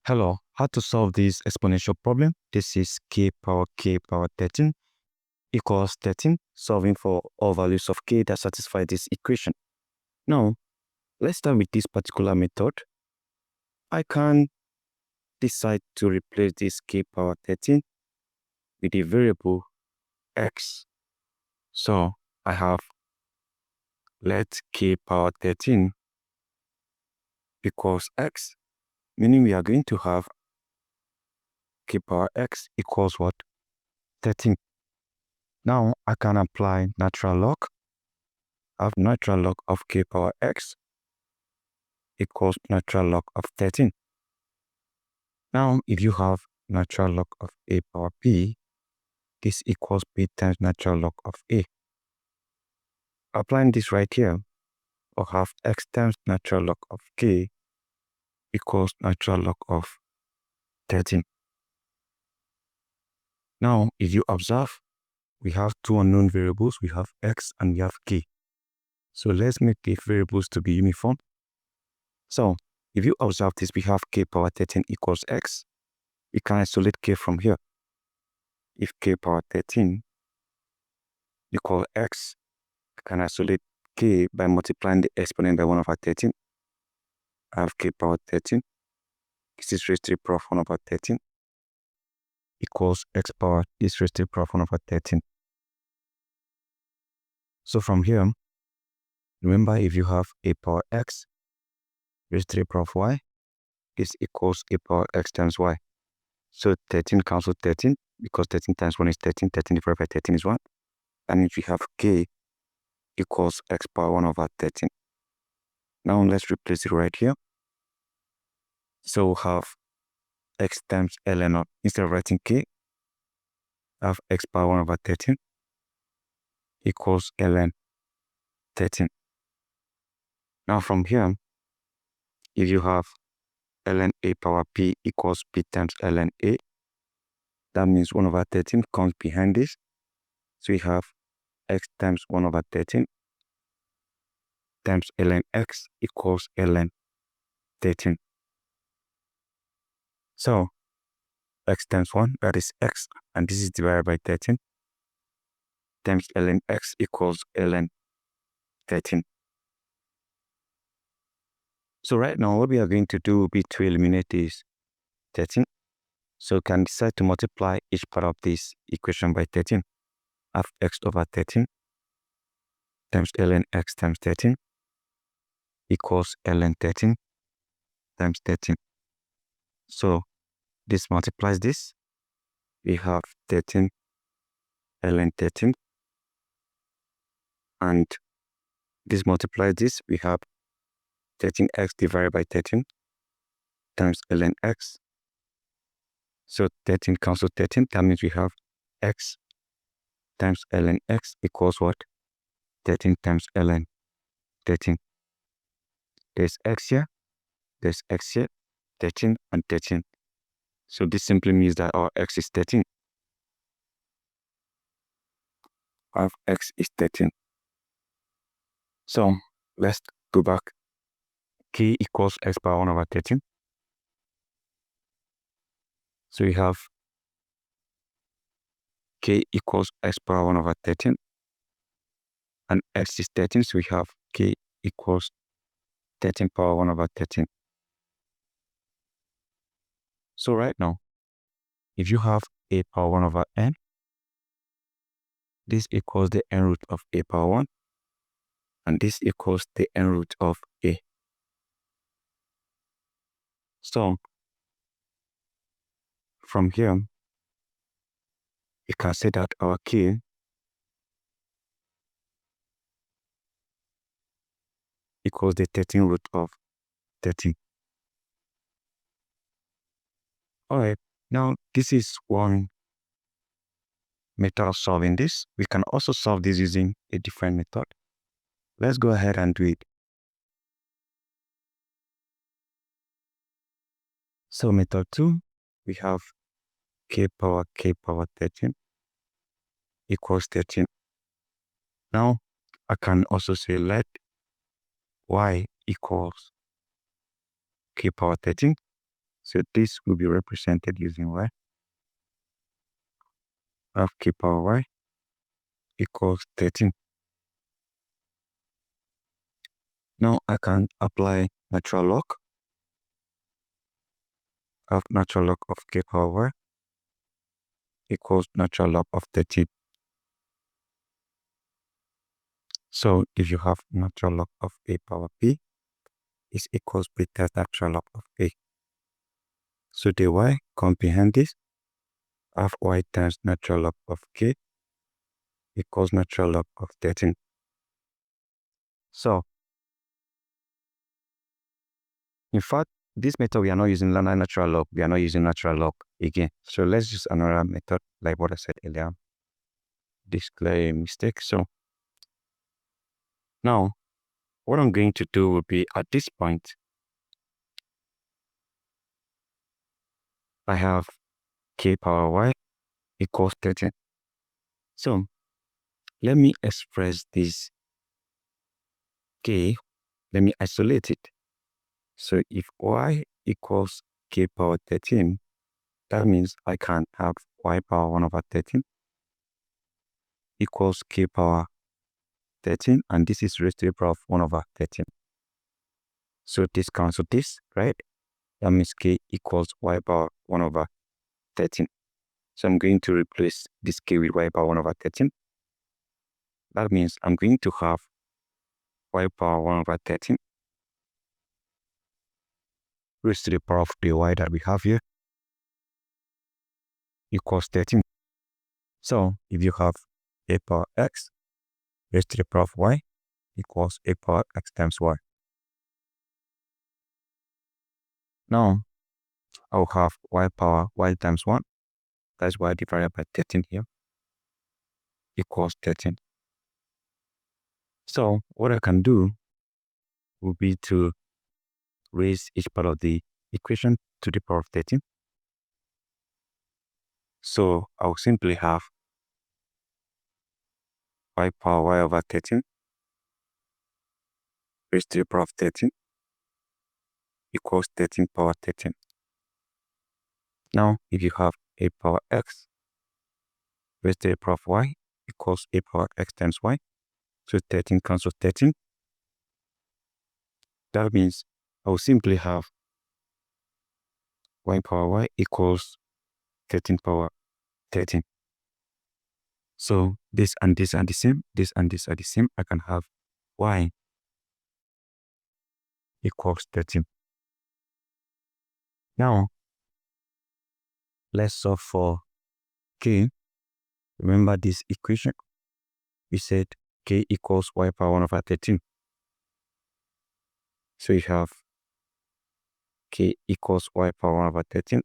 Hello, how to solve this exponential problem? This is k power 13 equals 13, solving for all values of k that satisfy this equation. Now, let's start with this particular method. I can decide to replace this k power 13 with a variable x. So, I have let k power 13 equals x, meaning we are going to have k power x equals what? 13. Now, I can apply natural log. I have natural log of k power x equals natural log of 13. Now, if you have natural log of a power b, this equals b times natural log of a. Applying this right here, I'll have x times natural log of k equals natural log of 13. Now, if you observe, we have two unknown variables. We have x and we have k. So let's make the variables to be uniform. So if you observe this, we have k power 13 equals x. We can isolate k from here. If k power 13 equals x, I can isolate k by multiplying the exponent by 1 over 13. I have k power 13. This is raised to the power of 1 over 13 equals x power this raised to the power of 1 over 13. So from here, remember, if you have a power x raised to the power of y, this equals a power x times y. So 13 cancels 13 because 13 times 1 is 13. 13 divided by 13 is 1. And if we have k equals x power 1 over 13. Now let's replace it right here. So we'll have x times ln of, instead of writing k, I have x power 1 over 13 equals ln 13. Now from here, if you have ln a power p equals p times ln a, that means 1 over 13 comes behind this. So we have x times 1 over 13 times ln x equals ln 13. So x times 1, that is x, and this is divided by 13, times ln x equals ln 13. So right now, what we are going to do will be to eliminate this 13. So we can decide to multiply each part of this equation by 13. I have x over 13 times ln x times 13 equals ln 13 times 13. So this multiplies this. We have 13 ln 13. And this multiplies this. We have 13x divided by 13 times ln x. So 13 cancels 13. That means we have x times ln x equals what? 13 times ln 13. There's x here, there's x here, 13 and 13. So this simply means that our x is 13. Our x is 13. So let's go back. K equals x power 1 over 13. So we have k equals x power 1 over 13. And x is 13, so we have k equals 13 power 1 over 13. So right now, if you have a power 1 over n, this equals the n root of a power 1, and this equals the n root of a. So from here, you can say that our k equals the 13 root of 13. Alright, now this is one method of solving this. We can also solve this using a different method. Let's go ahead and do it. So method 2, we have k power 13 equals 13. Now I can also say let y equals k power 13. So this will be represented using y. I have k power y equals 13. Now I can apply natural log. I have natural log of k power y equals natural log of 13. So if you have natural log of a power p is equals b times natural log of a. So the y comprehend this. I have y times natural log of k equals natural log of 13. So in fact, this method we are not using linear natural log, we are not using natural log again. So let's use another method like what I said earlier. Display mistake. So now what I'm going to do will be at this point, I have k power y equals 13. So let me express this k, let me isolate it. So if y equals k power 13, that means I can have y power 1 over 13 equals k power 13, and this is raised to the power of 1 over 13. So this cancels this, right? That means k equals y power 1 over 13. So I'm going to replace this k with y power 1 over 13. That means I'm going to have y power 1 over 13 raised to the power of the y that we have here equals 13. So if you have a power x raised to the power of y equals a power x times y. Now I'll have y power y times 1, that's y divided by 13 here, equals 13. So what I can do will be to raise each part of the equation to the power of 13. So I'll simply have y power y over 13 raised to the power of 13 equals 13 power 13. Now if you have a power x raised to the power of y equals a power x times y, so 13 cancels 13. That means I will simply have y power y equals 13 power 13. So this and this are the same, this and this are the same. I can have y equals 13. Now let's solve for k. Remember this equation? We said k equals y power 1 over 13. So you have k equals y power 1 over 13.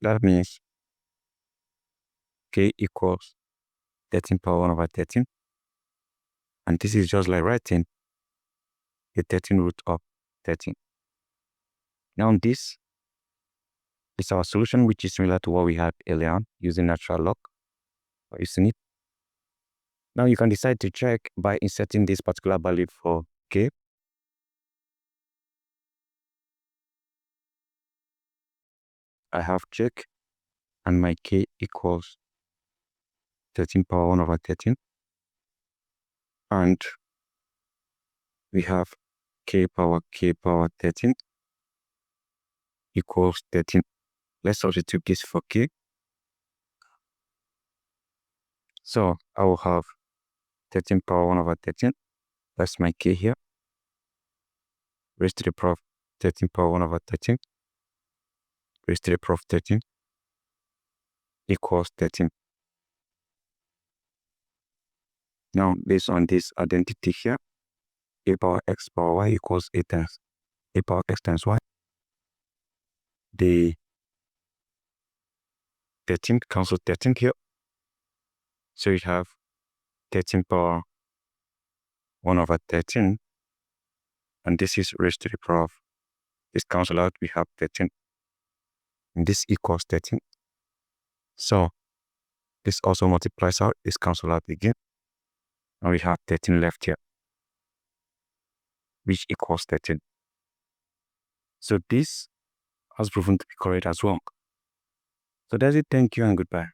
That means k equals 13 power 1 over 13. And this is just like writing the 13 root of 13. Now this is our solution, which is similar to what we had earlier on using natural log or using it. Now you can decide to check by inserting this particular value for k. I have check and my k equals 13 power 1 over 13. And we have k power 13 equals 13. Let's substitute this for k. So I will have 13 power 1 over 13. That's my k here. Raised to the power of 13 power 1 over 13. Raised to the power of 13 equals 13. Now, based on this identity here, a power x power y equals a times a power x times y. The 13 cancels 13 here. So you have 13 power 1 over 13. And this is raised to the power of, this cancel out, we have 13. And this equals 13. So this also multiplies out, this cancel out again. And we have 13 left here, which equals 13. So this has proven to be correct as well. So that's it. Thank you and goodbye.